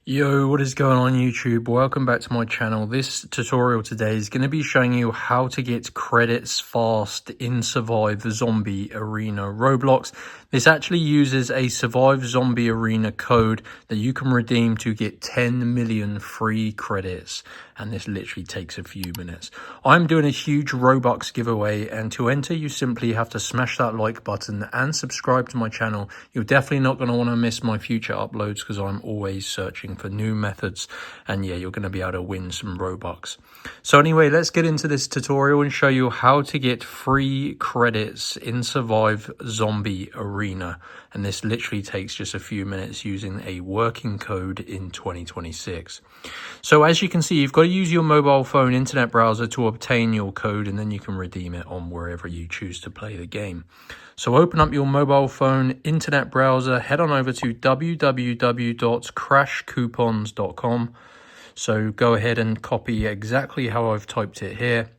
Yo, what is going on YouTube? Welcome back to my channel. This tutorial today is going to be showing you how to get credits fast in Survive Zombie Arena Roblox. This actually uses a Survive Zombie Arena code that you can redeem to get 10 million free credits. And this literally takes a few minutes. I'm doing a huge Robux giveaway, and to enter you simply have to smash that like button and subscribe to my channel. You're definitely not going to want to miss my future uploads because I'm always searching for new methods, and yeah, you're going to be able to win some Robux. So anyway, let's get into this tutorial and show you how to get free credits in Survive Zombie Arena, and this literally takes just a few minutes using a working code in 2026. So as you can see, you've got to use your mobile phone internet browser to obtain your code, and then you can redeem it on wherever you choose to play the game. So open up your mobile phone internet browser, head on over to www.crashcoupons.com. So go ahead and copy exactly how I've typed it here.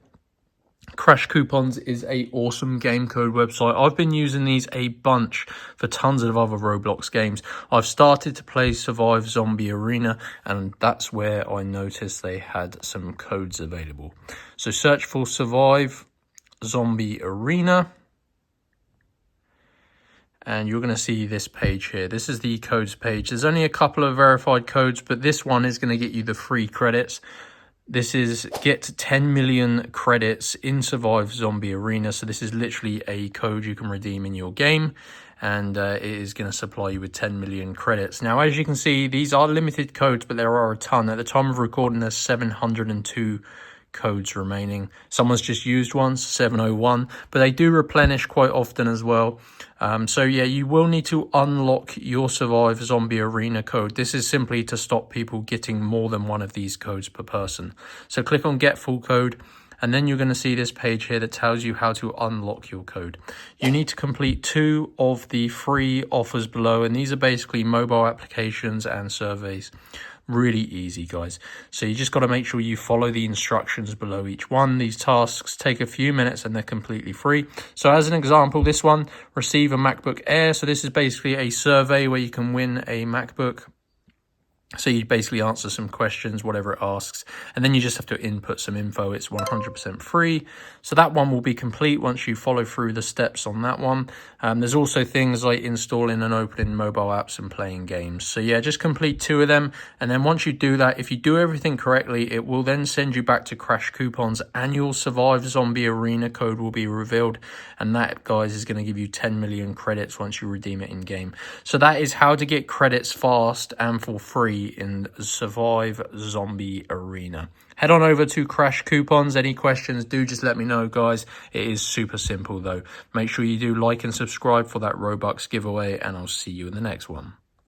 Crash Coupons is a awesome game code website. I've been using these a bunch for tons of other Roblox games. I've started to play Survive Zombie Arena, and that's where I noticed they had some codes available. So search for Survive Zombie Arena, and you're going to see this page here. This is the codes page. There's only a couple of verified codes, but this one is going to get you the free credits. This is get 10 million credits in Survive Zombie Arena. So this is literally a code you can redeem in your game, and it is going to supply you with 10 million credits. Now, as you can see, these are limited codes, but there are a ton. At the time of recording, there's 702 codes remaining. Someone's just used one, 701, but they do replenish quite often as well. So yeah, you will need to unlock your Survive Zombie Arena code. This is simply to stop people getting more than one of these codes per person. So click on get full code, and then you're going to see this page here that tells you how to unlock your code. You need to complete 2 of the free offers below, and these are basically mobile applications and surveys. Really easy, guys. So you just got to make sure you follow the instructions below each one. These tasks take a few minutes and they're completely free. So as an example, this one, receive a MacBook Air. So this is basically a survey where you can win a MacBook. So you basically answer some questions, whatever it asks, and then you just have to input some info. It's 100% free. So that one will be complete once you follow through the steps on that one. There's also things like installing and opening mobile apps and playing games. So yeah, just complete 2 of them. And then once you do that, if you do everything correctly, it will then send you back to Crash Coupons, and your Survive Zombie Arena code will be revealed. And that, guys, is going to give you 10 million credits once you redeem it in game. So that is how to get credits fast and for free in Survive Zombie Arena. Head on over to Crash Coupons. Any questions, do just let me know, guys. It is super simple though. Make sure you do like and subscribe for that Robux giveaway, and I'll see you in the next one.